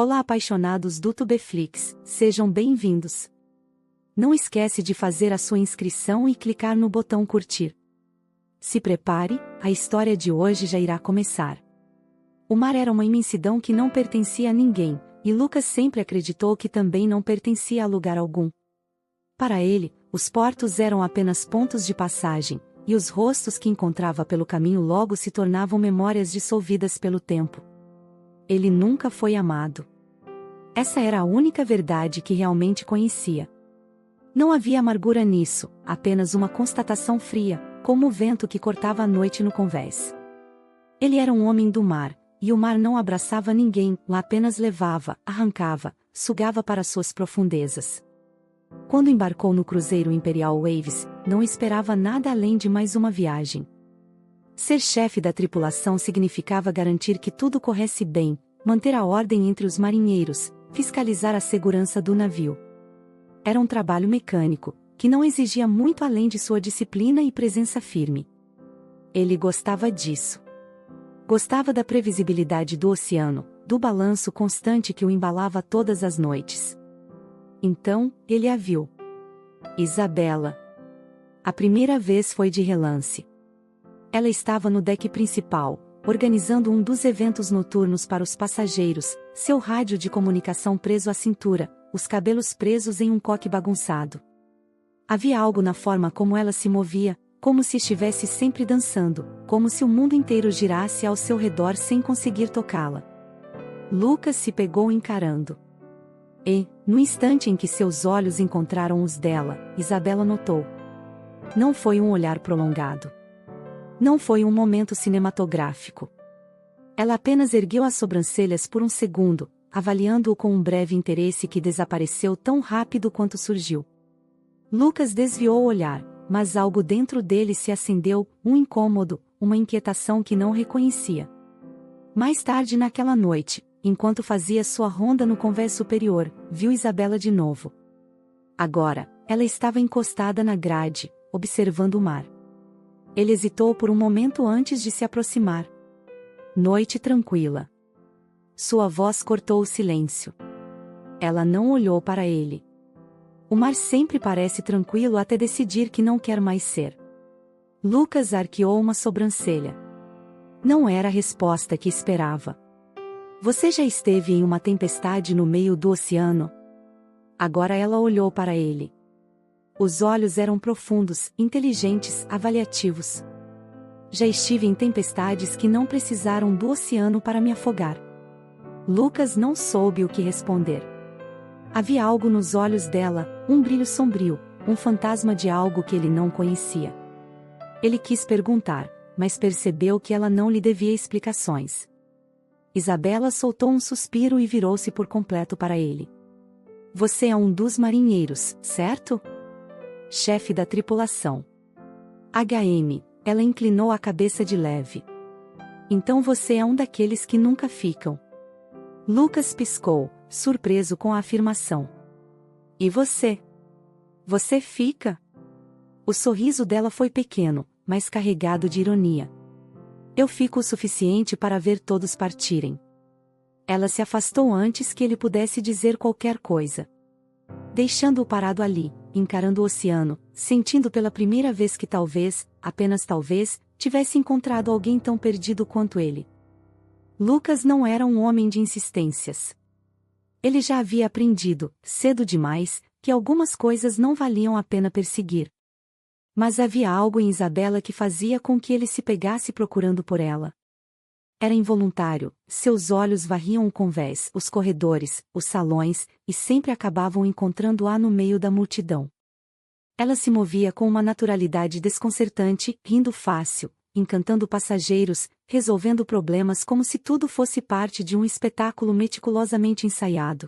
Olá, apaixonados do Tubeflix, sejam bem-vindos. Não esquece de fazer a sua inscrição e clicar no botão curtir. Se prepare, a história de hoje já irá começar. O mar era uma imensidão que não pertencia a ninguém, e Lucas sempre acreditou que também não pertencia a lugar algum. Para ele, os portos eram apenas pontos de passagem, e os rostos que encontrava pelo caminho logo se tornavam memórias dissolvidas pelo tempo. Ele nunca foi amado. Essa era a única verdade que realmente conhecia. Não havia amargura nisso, apenas uma constatação fria, como o vento que cortava a noite no convés. Ele era um homem do mar, e o mar não abraçava ninguém, o apenas levava, arrancava, sugava para suas profundezas. Quando embarcou no cruzeiro Imperial Waves, não esperava nada além de mais uma viagem. Ser chefe da tripulação significava garantir que tudo corresse bem, manter a ordem entre os marinheiros, fiscalizar a segurança do navio. Era um trabalho mecânico, que não exigia muito além de sua disciplina e presença firme. Ele gostava disso. Gostava da previsibilidade do oceano, do balanço constante que o embalava todas as noites. Então, ele a viu. Isabela. A primeira vez foi de relance. Ela estava no deck principal, organizando um dos eventos noturnos para os passageiros, seu rádio de comunicação preso à cintura, os cabelos presos em um coque bagunçado. Havia algo na forma como ela se movia, como se estivesse sempre dançando, como se o mundo inteiro girasse ao seu redor sem conseguir tocá-la. Lucas se pegou encarando. E, no instante em que seus olhos encontraram os dela, Isabela notou. Não foi um olhar prolongado. Não foi um momento cinematográfico. Ela apenas ergueu as sobrancelhas por um segundo, avaliando-o com um breve interesse que desapareceu tão rápido quanto surgiu. Lucas desviou o olhar, mas algo dentro dele se acendeu, um incômodo, uma inquietação que não reconhecia. Mais tarde naquela noite, enquanto fazia sua ronda no convés superior, viu Isabela de novo. Agora, ela estava encostada na grade, observando o mar. Ele hesitou por um momento antes de se aproximar. Noite tranquila. Sua voz cortou o silêncio. Ela não olhou para ele. O mar sempre parece tranquilo até decidir que não quer mais ser. Lucas arqueou uma sobrancelha. Não era a resposta que esperava. Você já esteve em uma tempestade no meio do oceano? Agora ela olhou para ele. Os olhos eram profundos, inteligentes, avaliativos. Já estive em tempestades que não precisaram do oceano para me afogar. Lucas não soube o que responder. Havia algo nos olhos dela, um brilho sombrio, um fantasma de algo que ele não conhecia. Ele quis perguntar, mas percebeu que ela não lhe devia explicações. Isabela soltou um suspiro e virou-se por completo para ele. Você é um dos marinheiros, certo? Chefe da tripulação. HM, ela inclinou a cabeça de leve. Então você é um daqueles que nunca ficam. Lucas piscou, surpreso com a afirmação. E você? Você fica? O sorriso dela foi pequeno, mas carregado de ironia. Eu fico o suficiente para ver todos partirem. Ela se afastou antes que ele pudesse dizer qualquer coisa. Deixando-o parado ali, encarando o oceano, sentindo pela primeira vez que talvez, apenas talvez, tivesse encontrado alguém tão perdido quanto ele. Lucas não era um homem de insistências. Ele já havia aprendido, cedo demais, que algumas coisas não valiam a pena perseguir. Mas havia algo em Isabela que fazia com que ele se pegasse procurando por ela. Era involuntário, seus olhos varriam o convés, os corredores, os salões, e sempre acabavam encontrando-a no meio da multidão. Ela se movia com uma naturalidade desconcertante, rindo fácil, encantando passageiros, resolvendo problemas como se tudo fosse parte de um espetáculo meticulosamente ensaiado.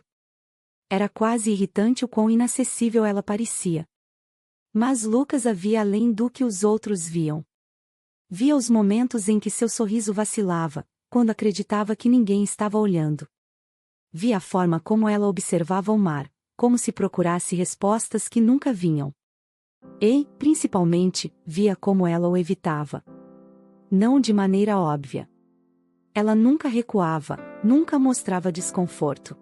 Era quase irritante o quão inacessível ela parecia. Mas Lucas a via além do que os outros viam. Via os momentos em que seu sorriso vacilava, quando acreditava que ninguém estava olhando. Via a forma como ela observava o mar, como se procurasse respostas que nunca vinham. E, principalmente, via como ela o evitava. Não de maneira óbvia. Ela nunca recuava, nunca mostrava desconforto.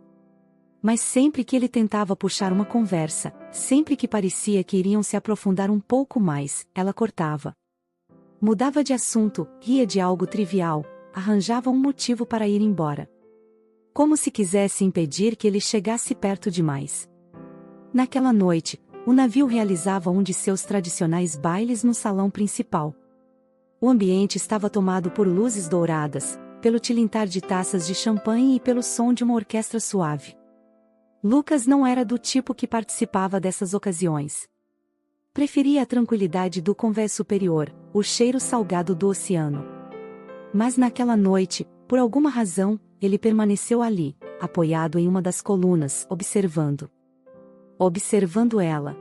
Mas sempre que ele tentava puxar uma conversa, sempre que parecia que iriam se aprofundar um pouco mais, ela cortava. Mudava de assunto, ria de algo trivial, arranjava um motivo para ir embora. Como se quisesse impedir que ele chegasse perto demais. Naquela noite, o navio realizava um de seus tradicionais bailes no salão principal. O ambiente estava tomado por luzes douradas, pelo tilintar de taças de champanhe e pelo som de uma orquestra suave. Lucas não era do tipo que participava dessas ocasiões. Preferia a tranquilidade do convés superior, o cheiro salgado do oceano. Mas naquela noite, por alguma razão, ele permaneceu ali, apoiado em uma das colunas, observando. Observando ela.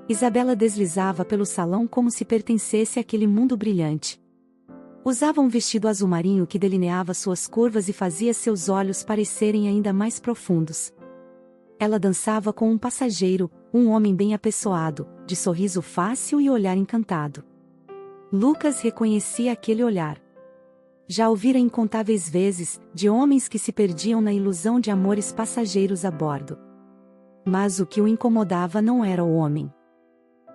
Isabela deslizava pelo salão como se pertencesse àquele mundo brilhante. Usava um vestido azul marinho que delineava suas curvas e fazia seus olhos parecerem ainda mais profundos. Ela dançava com um passageiro, um homem bem apessoado, de sorriso fácil e olhar encantado. Lucas reconhecia aquele olhar. Já ouvira incontáveis vezes, de homens que se perdiam na ilusão de amores passageiros a bordo. Mas o que o incomodava não era o homem.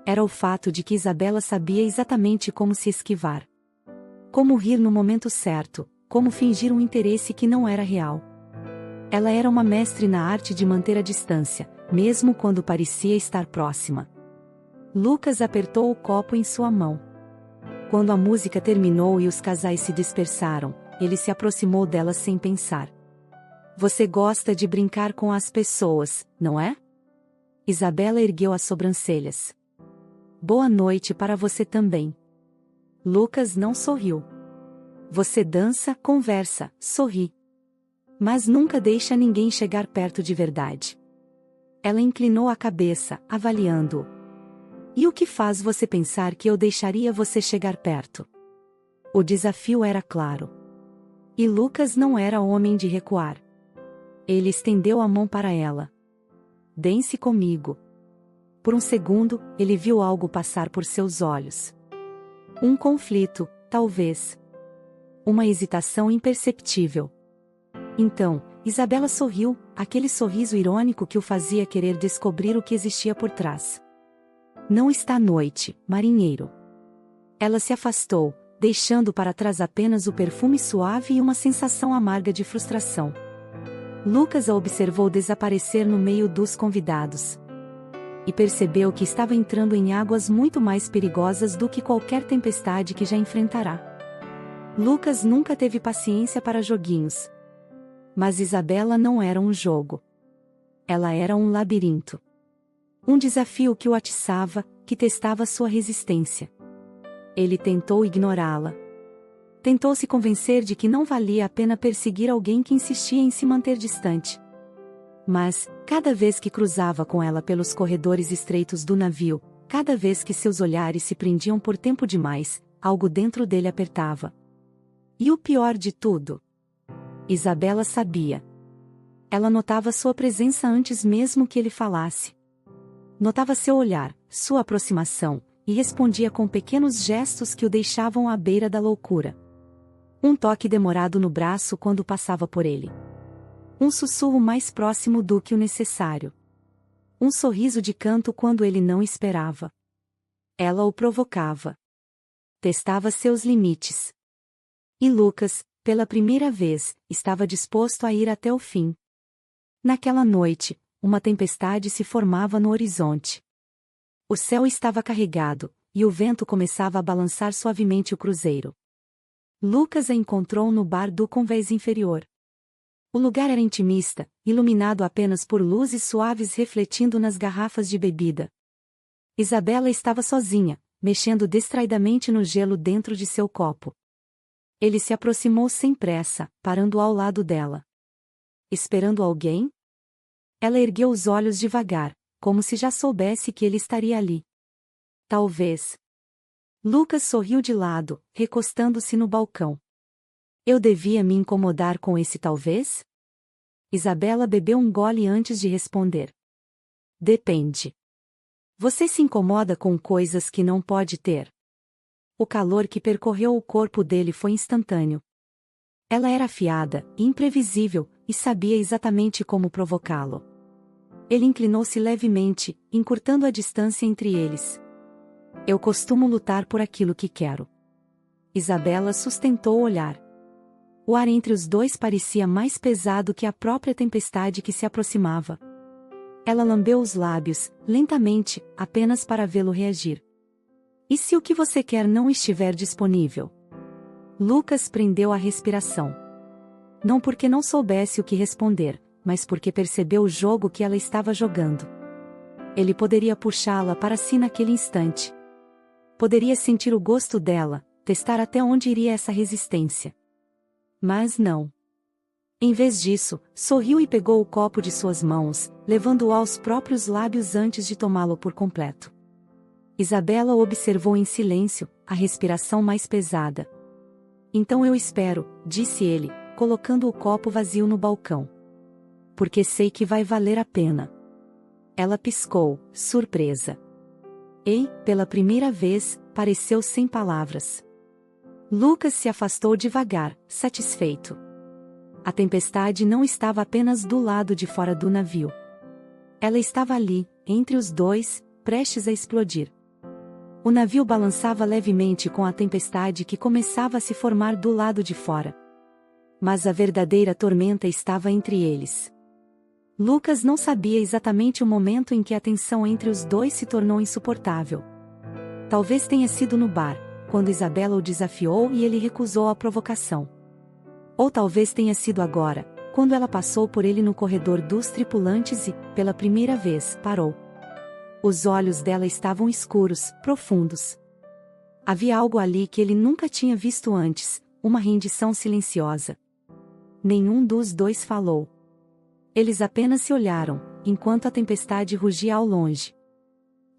Era o fato de que Isabela sabia exatamente como se esquivar. Como rir no momento certo, como fingir um interesse que não era real. Ela era uma mestre na arte de manter a distância, mesmo quando parecia estar próxima. Lucas apertou o copo em sua mão. Quando a música terminou e os casais se dispersaram, ele se aproximou dela sem pensar. Você gosta de brincar com as pessoas, não é? Isabela ergueu as sobrancelhas. Boa noite para você também. Lucas não sorriu. Você dança, conversa, sorri. Mas nunca deixa ninguém chegar perto de verdade. Ela inclinou a cabeça, avaliando-o. E o que faz você pensar que eu deixaria você chegar perto? O desafio era claro. E Lucas não era homem de recuar. Ele estendeu a mão para ela. Dance comigo. Por um segundo, ele viu algo passar por seus olhos. Um conflito, talvez. Uma hesitação imperceptível. Então, Isabela sorriu, aquele sorriso irônico que o fazia querer descobrir o que existia por trás. Não está à noite, marinheiro. Ela se afastou, deixando para trás apenas o perfume suave e uma sensação amarga de frustração. Lucas a observou desaparecer no meio dos convidados. E percebeu que estava entrando em águas muito mais perigosas do que qualquer tempestade que já enfrentará. Lucas nunca teve paciência para joguinhos. Mas Isabela não era um jogo. Ela era um labirinto. Um desafio que o atiçava, que testava sua resistência. Ele tentou ignorá-la. Tentou se convencer de que não valia a pena perseguir alguém que insistia em se manter distante. Mas, cada vez que cruzava com ela pelos corredores estreitos do navio, cada vez que seus olhares se prendiam por tempo demais, algo dentro dele apertava. E o pior de tudo? Isabela sabia. Ela notava sua presença antes mesmo que ele falasse. Notava seu olhar, sua aproximação, e respondia com pequenos gestos que o deixavam à beira da loucura. Um toque demorado no braço quando passava por ele. Um sussurro mais próximo do que o necessário. Um sorriso de canto quando ele não esperava. Ela o provocava. Testava seus limites. E Lucas, pela primeira vez, estava disposto a ir até o fim. Naquela noite, uma tempestade se formava no horizonte. O céu estava carregado, e o vento começava a balançar suavemente o cruzeiro. Lucas a encontrou no bar do convés inferior. O lugar era intimista, iluminado apenas por luzes suaves refletindo nas garrafas de bebida. Isabela estava sozinha, mexendo distraidamente no gelo dentro de seu copo. Ele se aproximou sem pressa, parando ao lado dela. Esperando alguém? Ela ergueu os olhos devagar, como se já soubesse que ele estaria ali. Talvez. Lucas sorriu de lado, recostando-se no balcão. Eu devia me incomodar com esse talvez? Isabela bebeu um gole antes de responder. Depende. Você se incomoda com coisas que não pode ter. O calor que percorreu o corpo dele foi instantâneo. Ela era afiada, imprevisível, e sabia exatamente como provocá-lo. Ele inclinou-se levemente, encurtando a distância entre eles. Eu costumo lutar por aquilo que quero. Isabela sustentou o olhar. O ar entre os dois parecia mais pesado que a própria tempestade que se aproximava. Ela lambeu os lábios, lentamente, apenas para vê-lo reagir. E se o que você quer não estiver disponível? Lucas prendeu a respiração. Não porque não soubesse o que responder, mas porque percebeu o jogo que ela estava jogando. Ele poderia puxá-la para si naquele instante. Poderia sentir o gosto dela, testar até onde iria essa resistência. Mas não. Em vez disso, sorriu e pegou o copo de suas mãos, levando-o aos próprios lábios antes de tomá-lo por completo. Isabela o observou em silêncio, a respiração mais pesada. Então eu espero, disse ele, colocando o copo vazio no balcão. Porque sei que vai valer a pena. Ela piscou, surpresa. E, pela primeira vez, pareceu sem palavras. Lucas se afastou devagar, satisfeito. A tempestade não estava apenas do lado de fora do navio. Ela estava ali, entre os dois, prestes a explodir. O navio balançava levemente com a tempestade que começava a se formar do lado de fora. Mas a verdadeira tormenta estava entre eles. Lucas não sabia exatamente o momento em que a tensão entre os dois se tornou insuportável. Talvez tenha sido no bar, quando Isabela o desafiou e ele recusou a provocação. Ou talvez tenha sido agora, quando ela passou por ele no corredor dos tripulantes e, pela primeira vez, parou. Os olhos dela estavam escuros, profundos. Havia algo ali que ele nunca tinha visto antes, uma rendição silenciosa. Nenhum dos dois falou. Eles apenas se olharam, enquanto a tempestade rugia ao longe.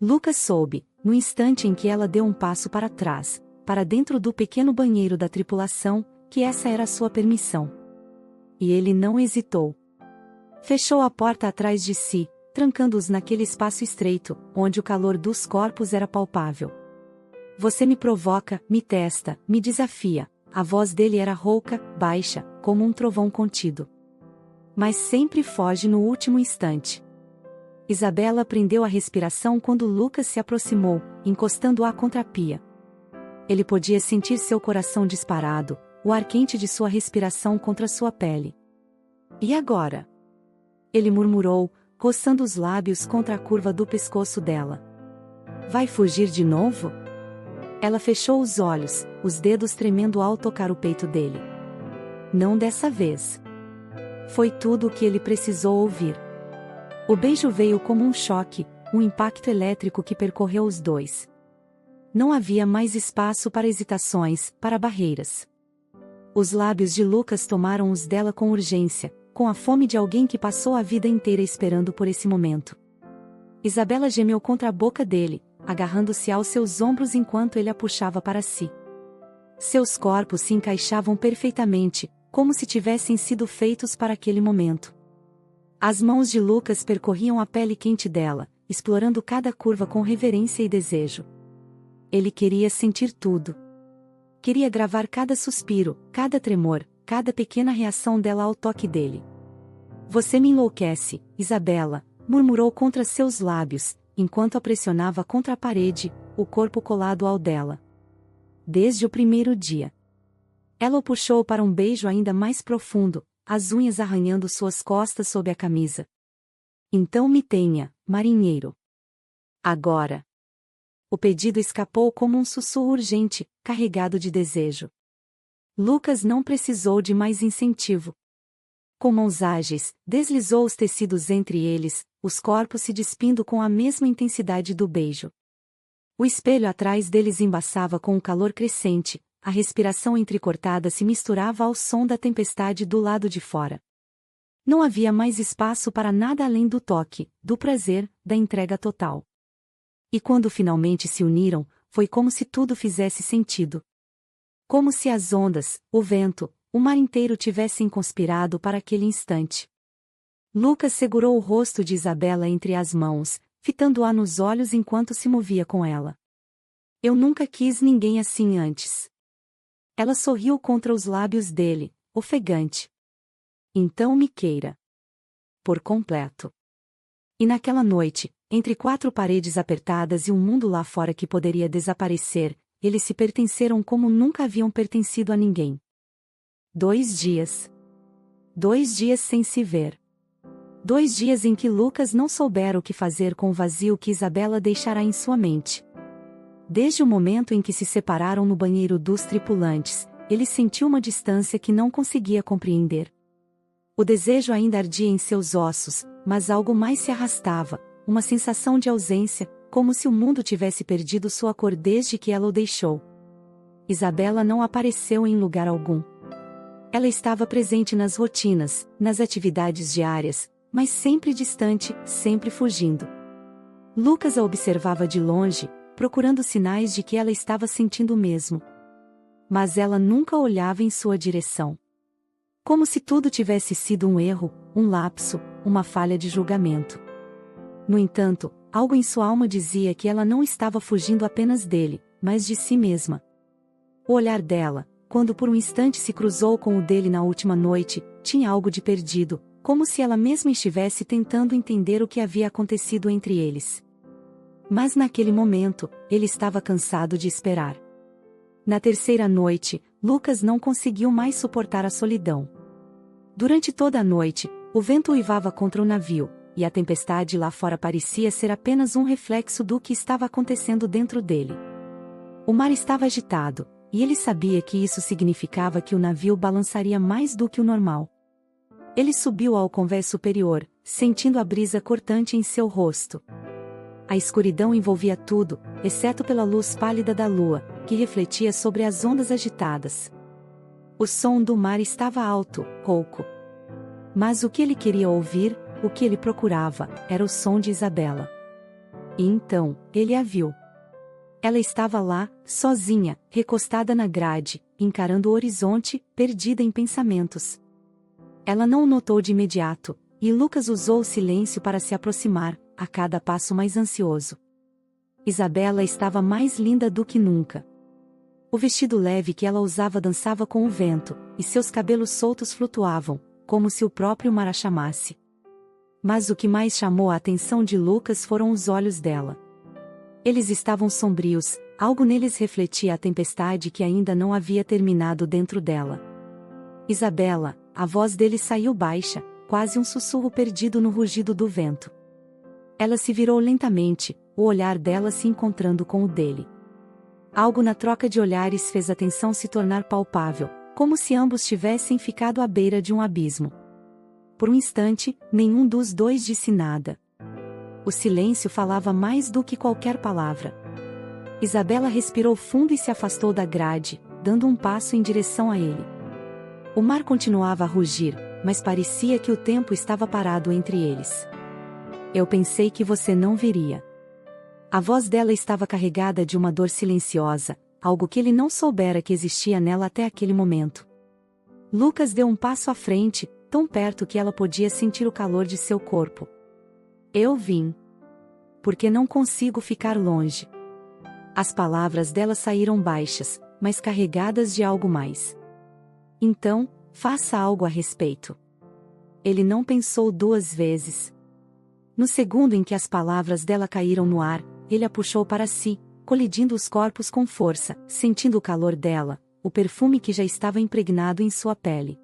Lucas soube, no instante em que ela deu um passo para trás, para dentro do pequeno banheiro da tripulação, que essa era a sua permissão. E ele não hesitou. Fechou a porta atrás de si, trancando-os naquele espaço estreito, onde o calor dos corpos era palpável. Você me provoca, me testa, me desafia. A voz dele era rouca, baixa, como um trovão contido. Mas sempre foge no último instante. Isabela prendeu a respiração quando Lucas se aproximou, encostando-a contra a pia. Ele podia sentir seu coração disparado, o ar quente de sua respiração contra sua pele. E agora? Ele murmurou, coçando os lábios contra a curva do pescoço dela. Vai fugir de novo? Ela fechou os olhos, os dedos tremendo ao tocar o peito dele. Não dessa vez. Foi tudo o que ele precisou ouvir. O beijo veio como um choque, um impacto elétrico que percorreu os dois. Não havia mais espaço para hesitações, para barreiras. Os lábios de Lucas tomaram os dela com urgência, com a fome de alguém que passou a vida inteira esperando por esse momento. Isabela gemeu contra a boca dele, agarrando-se aos seus ombros enquanto ele a puxava para si. Seus corpos se encaixavam perfeitamente, como se tivessem sido feitos para aquele momento. As mãos de Lucas percorriam a pele quente dela, explorando cada curva com reverência e desejo. Ele queria sentir tudo. Queria gravar cada suspiro, cada tremor, cada pequena reação dela ao toque dele. Você me enlouquece, Isabela, murmurou contra seus lábios, enquanto a pressionava contra a parede, o corpo colado ao dela. Desde o primeiro dia. Ela o puxou para um beijo ainda mais profundo, as unhas arranhando suas costas sob a camisa. Então me tenha, marinheiro. Agora. O pedido escapou como um sussurro urgente, carregado de desejo. Lucas não precisou de mais incentivo. Com mãos ágeis, deslizou os tecidos entre eles, os corpos se despindo com a mesma intensidade do beijo. O espelho atrás deles embaçava com o calor crescente, a respiração entrecortada se misturava ao som da tempestade do lado de fora. Não havia mais espaço para nada além do toque, do prazer, da entrega total. E quando finalmente se uniram, foi como se tudo fizesse sentido. Como se as ondas, o vento, o mar inteiro tivessem conspirado para aquele instante. Lucas segurou o rosto de Isabela entre as mãos, fitando-a nos olhos enquanto se movia com ela. Eu nunca quis ninguém assim antes. Ela sorriu contra os lábios dele, ofegante. Então me queira. Por completo. E naquela noite, entre quatro paredes apertadas e um mundo lá fora que poderia desaparecer, eles se pertenceram como nunca haviam pertencido a ninguém. 2 dias. 2 dias sem se ver. 2 dias em que Lucas não soubera o que fazer com o vazio que Isabela deixará em sua mente. Desde o momento em que se separaram no banheiro dos tripulantes, ele sentiu uma distância que não conseguia compreender. O desejo ainda ardia em seus ossos, mas algo mais se arrastava, uma sensação de ausência, como se o mundo tivesse perdido sua cor desde que ela o deixou. Isabela não apareceu em lugar algum. Ela estava presente nas rotinas, nas atividades diárias, mas sempre distante, sempre fugindo. Lucas a observava de longe, procurando sinais de que ela estava sentindo o mesmo. Mas ela nunca olhava em sua direção. Como se tudo tivesse sido um erro, um lapso, uma falha de julgamento. No entanto, algo em sua alma dizia que ela não estava fugindo apenas dele, mas de si mesma. O olhar dela, quando por um instante se cruzou com o dele na última noite, tinha algo de perdido, como se ela mesma estivesse tentando entender o que havia acontecido entre eles. Mas naquele momento, ele estava cansado de esperar. Na terceira noite, Lucas não conseguiu mais suportar a solidão. Durante toda a noite, o vento uivava contra o navio, e a tempestade lá fora parecia ser apenas um reflexo do que estava acontecendo dentro dele. O mar estava agitado, e ele sabia que isso significava que o navio balançaria mais do que o normal. Ele subiu ao convés superior, sentindo a brisa cortante em seu rosto. A escuridão envolvia tudo, exceto pela luz pálida da lua, que refletia sobre as ondas agitadas. O som do mar estava alto, rouco. Mas o que ele queria ouvir, o que ele procurava, era o som de Isabela. E então, ele a viu. Ela estava lá, sozinha, recostada na grade, encarando o horizonte, perdida em pensamentos. Ela não o notou de imediato, e Lucas usou o silêncio para se aproximar, a cada passo mais ansioso. Isabela estava mais linda do que nunca. O vestido leve que ela usava dançava com o vento, e seus cabelos soltos flutuavam, como se o próprio mar a chamasse. Mas o que mais chamou a atenção de Lucas foram os olhos dela. Eles estavam sombrios, algo neles refletia a tempestade que ainda não havia terminado dentro dela. Isabela, a voz dele saiu baixa, quase um sussurro perdido no rugido do vento. Ela se virou lentamente, o olhar dela se encontrando com o dele. Algo na troca de olhares fez a tensão se tornar palpável, como se ambos tivessem ficado à beira de um abismo. Por um instante, nenhum dos dois disse nada. O silêncio falava mais do que qualquer palavra. Isabela respirou fundo e se afastou da grade, dando um passo em direção a ele. O mar continuava a rugir, mas parecia que o tempo estava parado entre eles. Eu pensei que você não viria. A voz dela estava carregada de uma dor silenciosa, algo que ele não soubera que existia nela até aquele momento. Lucas deu um passo à frente, tão perto que ela podia sentir o calor de seu corpo. Eu vim. Porque não consigo ficar longe. As palavras dela saíram baixas, mas carregadas de algo mais. Então, faça algo a respeito. Ele não pensou 2 vezes. No segundo em que as palavras dela caíram no ar, ele a puxou para si, colidindo os corpos com força, sentindo o calor dela, o perfume que já estava impregnado em sua pele.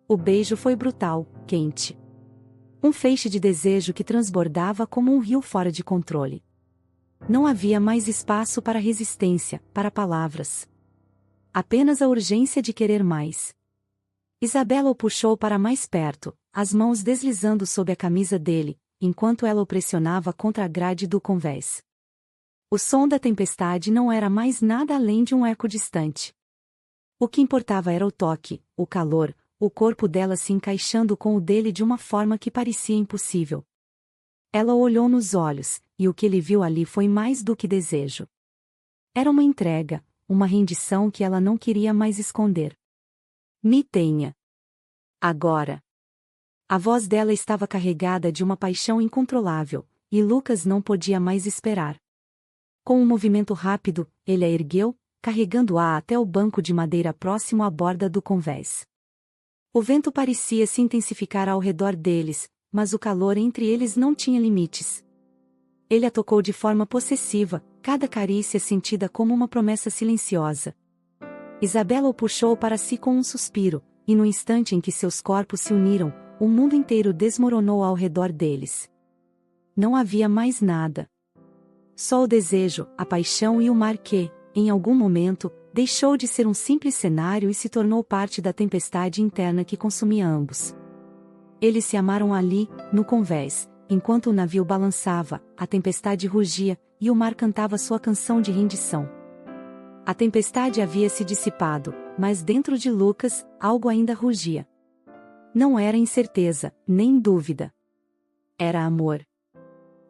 O beijo foi brutal, quente. Um feixe de desejo que transbordava como um rio fora de controle. Não havia mais espaço para resistência, para palavras. Apenas a urgência de querer mais. Isabela o puxou para mais perto, as mãos deslizando sob a camisa dele, enquanto ela o pressionava contra a grade do convés. O som da tempestade não era mais nada além de um eco distante. O que importava era o toque, o calor, o corpo dela se encaixando com o dele de uma forma que parecia impossível. Ela o olhou nos olhos, e o que ele viu ali foi mais do que desejo. Era uma entrega, uma rendição que ela não queria mais esconder. Me tenha. Agora. A voz dela estava carregada de uma paixão incontrolável, e Lucas não podia mais esperar. Com um movimento rápido, ele a ergueu, carregando-a até o banco de madeira próximo à borda do convés. O vento parecia se intensificar ao redor deles, mas o calor entre eles não tinha limites. Ele a tocou de forma possessiva, cada carícia sentida como uma promessa silenciosa. Isabela o puxou para si com um suspiro, e no instante em que seus corpos se uniram, o mundo inteiro desmoronou ao redor deles. Não havia mais nada. Só o desejo, a paixão e o mar que, em algum momento, deixou de ser um simples cenário e se tornou parte da tempestade interna que consumia ambos. Eles se amaram ali, no convés, enquanto o navio balançava, a tempestade rugia, e o mar cantava sua canção de rendição. A tempestade havia se dissipado, mas dentro de Lucas, algo ainda rugia. Não era incerteza, nem dúvida. Era amor.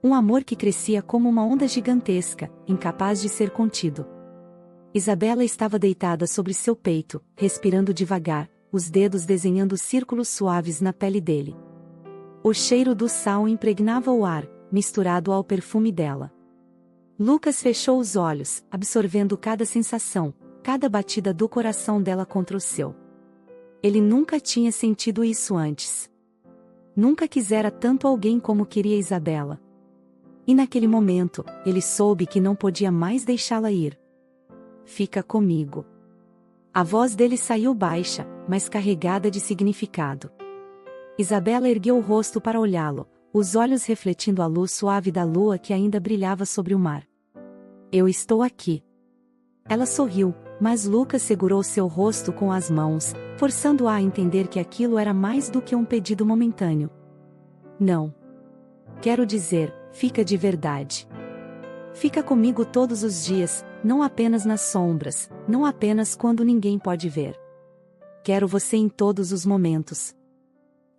Um amor que crescia como uma onda gigantesca, incapaz de ser contido. Isabela estava deitada sobre seu peito, respirando devagar, os dedos desenhando círculos suaves na pele dele. O cheiro do sal impregnava o ar, misturado ao perfume dela. Lucas fechou os olhos, absorvendo cada sensação, cada batida do coração dela contra o seu. Ele nunca tinha sentido isso antes. Nunca quisera tanto alguém como queria Isabela. E naquele momento, ele soube que não podia mais deixá-la ir. Fica comigo. A voz dele saiu baixa, mas carregada de significado. Isabela ergueu o rosto para olhá-lo, os olhos refletindo a luz suave da lua que ainda brilhava sobre o mar. Eu estou aqui. Ela sorriu, mas Lucas segurou seu rosto com as mãos, forçando-a a entender que aquilo era mais do que um pedido momentâneo. Não. Quero dizer, fica de verdade. Fica comigo todos os dias, não apenas nas sombras, não apenas quando ninguém pode ver. Quero você em todos os momentos.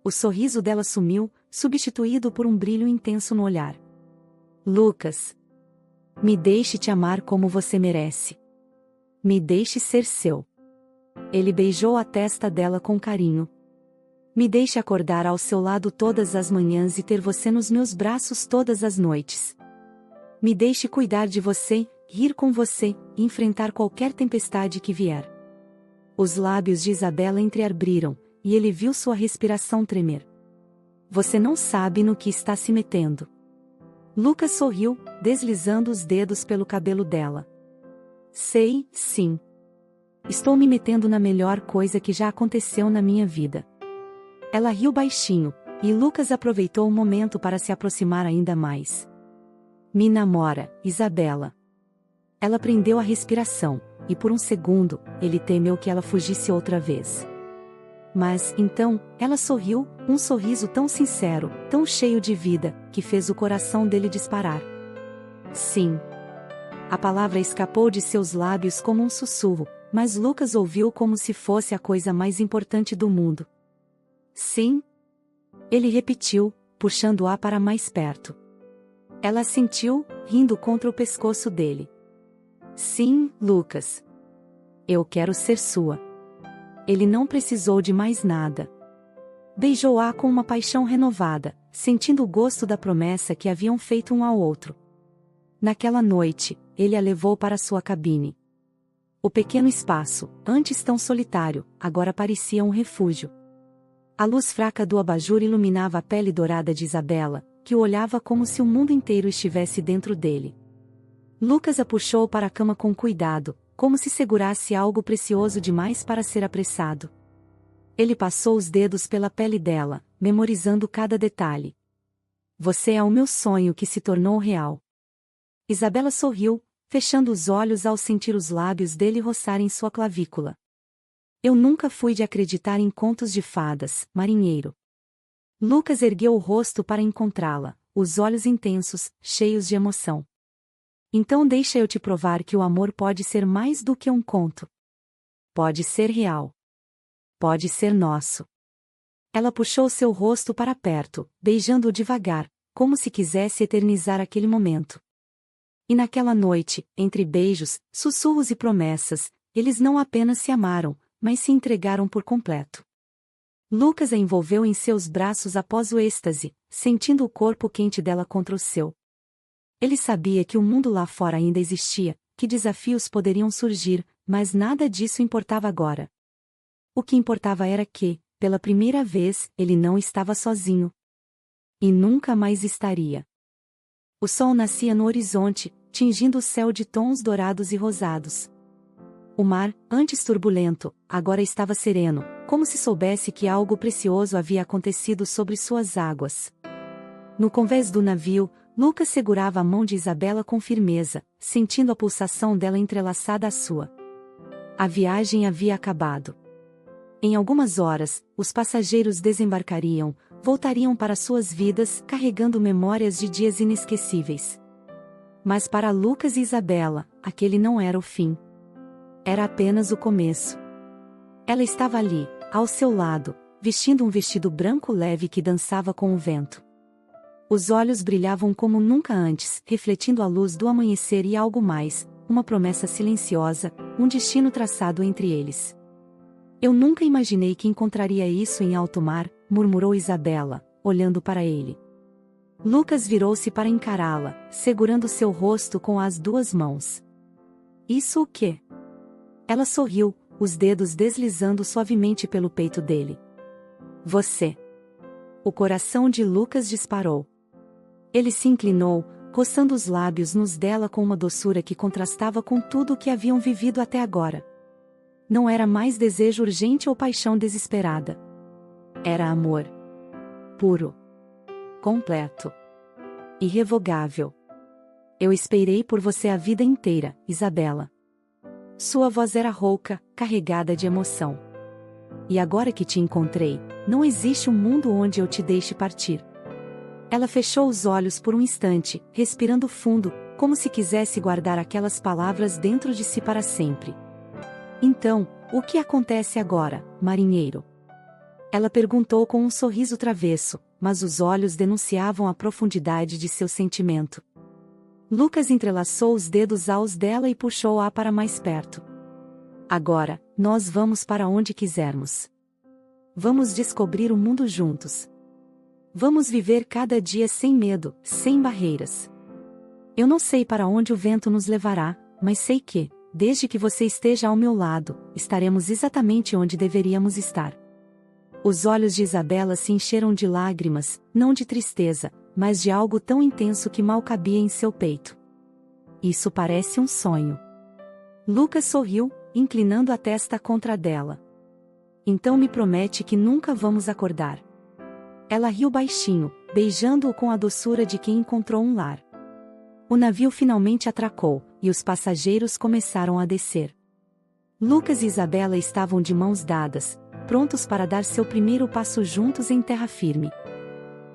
O sorriso dela sumiu, substituído por um brilho intenso no olhar. Lucas. Me deixe te amar como você merece. Me deixe ser seu. Ele beijou a testa dela com carinho. Me deixe acordar ao seu lado todas as manhãs e ter você nos meus braços todas as noites. Me deixe cuidar de você, rir com você, e enfrentar qualquer tempestade que vier. Os lábios de Isabela entreabriram, e ele viu sua respiração tremer. Você não sabe no que está se metendo. Lucas sorriu, deslizando os dedos pelo cabelo dela. Sei, sim. Estou me metendo na melhor coisa que já aconteceu na minha vida. Ela riu baixinho, e Lucas aproveitou o momento para se aproximar ainda mais. Me namora, Isabela. Ela prendeu a respiração, e por um segundo, ele temeu que ela fugisse outra vez. Mas, então, ela sorriu, um sorriso tão sincero, tão cheio de vida, que fez o coração dele disparar. Sim. A palavra escapou de seus lábios como um sussurro, mas Lucas ouviu como se fosse a coisa mais importante do mundo. Sim? Ele repetiu, puxando-a para mais perto. Ela assentiu, rindo contra o pescoço dele. Sim, Lucas. Eu quero ser sua. Ele não precisou de mais nada. Beijou-a com uma paixão renovada, sentindo o gosto da promessa que haviam feito um ao outro. Naquela noite, ele a levou para sua cabine. O pequeno espaço, antes tão solitário, agora parecia um refúgio. A luz fraca do abajur iluminava a pele dourada de Isabela, que o olhava como se o mundo inteiro estivesse dentro dele. Lucas a puxou para a cama com cuidado, como se segurasse algo precioso demais para ser apressado. Ele passou os dedos pela pele dela, memorizando cada detalhe. Você é o meu sonho que se tornou real. Isabela sorriu, fechando os olhos ao sentir os lábios dele roçarem sua clavícula. Eu nunca fui de acreditar em contos de fadas, marinheiro. Lucas ergueu o rosto para encontrá-la, os olhos intensos, cheios de emoção. Então deixa eu te provar que o amor pode ser mais do que um conto. Pode ser real. Pode ser nosso. Ela puxou seu rosto para perto, beijando-o devagar, como se quisesse eternizar aquele momento. E naquela noite, entre beijos, sussurros e promessas, eles não apenas se amaram, mas se entregaram por completo. Lucas a envolveu em seus braços após o êxtase, sentindo o corpo quente dela contra o seu. Ele sabia que o mundo lá fora ainda existia, que desafios poderiam surgir, mas nada disso importava agora. O que importava era que, pela primeira vez, ele não estava sozinho. E nunca mais estaria. O sol nascia no horizonte, tingindo o céu de tons dourados e rosados. O mar, antes turbulento, agora estava sereno, como se soubesse que algo precioso havia acontecido sobre suas águas. No convés do navio, Lucas segurava a mão de Isabela com firmeza, sentindo a pulsação dela entrelaçada à sua. A viagem havia acabado. Em algumas horas, os passageiros desembarcariam, voltariam para suas vidas, carregando memórias de dias inesquecíveis. Mas para Lucas e Isabela, aquele não era o fim. Era apenas o começo. Ela estava ali, ao seu lado, vestindo um vestido branco leve que dançava com o vento. Os olhos brilhavam como nunca antes, refletindo a luz do amanhecer e algo mais, uma promessa silenciosa, um destino traçado entre eles. Eu nunca imaginei que encontraria isso em alto mar, murmurou Isabela, olhando para ele. Lucas virou-se para encará-la, segurando seu rosto com as duas mãos. Isso o quê? Ela sorriu, os dedos deslizando suavemente pelo peito dele. Você. O coração de Lucas disparou. Ele se inclinou, coçando os lábios nos dela com uma doçura que contrastava com tudo o que haviam vivido até agora. Não era mais desejo urgente ou paixão desesperada. Era amor. Puro. Completo. Irrevogável. Eu esperei por você a vida inteira, Isabela. Sua voz era rouca, carregada de emoção. E agora que te encontrei, não existe um mundo onde eu te deixe partir. Ela fechou os olhos por um instante, respirando fundo, como se quisesse guardar aquelas palavras dentro de si para sempre. Então, o que acontece agora, marinheiro? Ela perguntou com um sorriso travesso, mas os olhos denunciavam a profundidade de seu sentimento. Lucas entrelaçou os dedos aos dela e puxou-a para mais perto. Agora, nós vamos para onde quisermos. Vamos descobrir o mundo juntos. Vamos viver cada dia sem medo, sem barreiras. Eu não sei para onde o vento nos levará, mas sei que, desde que você esteja ao meu lado, estaremos exatamente onde deveríamos estar. Os olhos de Isabela se encheram de lágrimas, não de tristeza, mas de algo tão intenso que mal cabia em seu peito. Isso parece um sonho. Lucas sorriu, inclinando a testa contra a dela. Então me promete que nunca vamos acordar. Ela riu baixinho, beijando-o com a doçura de quem encontrou um lar. O navio finalmente atracou, e os passageiros começaram a descer. Lucas e Isabela estavam de mãos dadas, prontos para dar seu primeiro passo juntos em terra firme.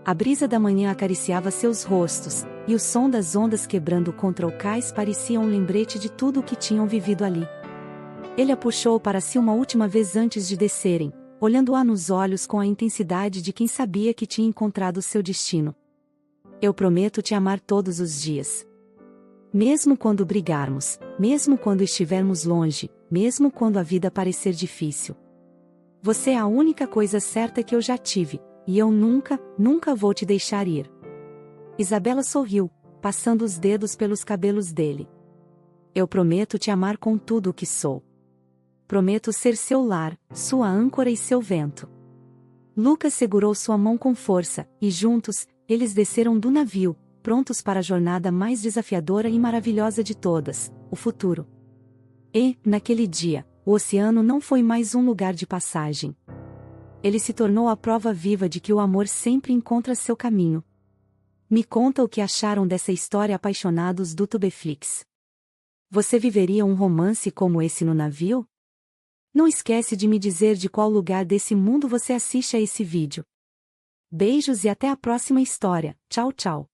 A brisa da manhã acariciava seus rostos, e o som das ondas quebrando contra o cais parecia um lembrete de tudo o que tinham vivido ali. Ele a puxou para si uma última vez antes de descerem, olhando-a nos olhos com a intensidade de quem sabia que tinha encontrado seu destino. Eu prometo te amar todos os dias. Mesmo quando brigarmos, mesmo quando estivermos longe, mesmo quando a vida parecer difícil. Você é a única coisa certa que eu já tive, e eu nunca, nunca vou te deixar ir. Isabela sorriu, passando os dedos pelos cabelos dele. Eu prometo te amar com tudo o que sou. Prometo ser seu lar, sua âncora e seu vento. Lucas segurou sua mão com força, e juntos, eles desceram do navio, prontos para a jornada mais desafiadora e maravilhosa de todas, o futuro. E, naquele dia, o oceano não foi mais um lugar de passagem. Ele se tornou a prova viva de que o amor sempre encontra seu caminho. Me conta o que acharam dessa história apaixonados do Tubeflix. Você viveria um romance como esse no navio? Não esquece de me dizer de qual lugar desse mundo você assiste a esse vídeo. Beijos e até a próxima história. Tchau, tchau.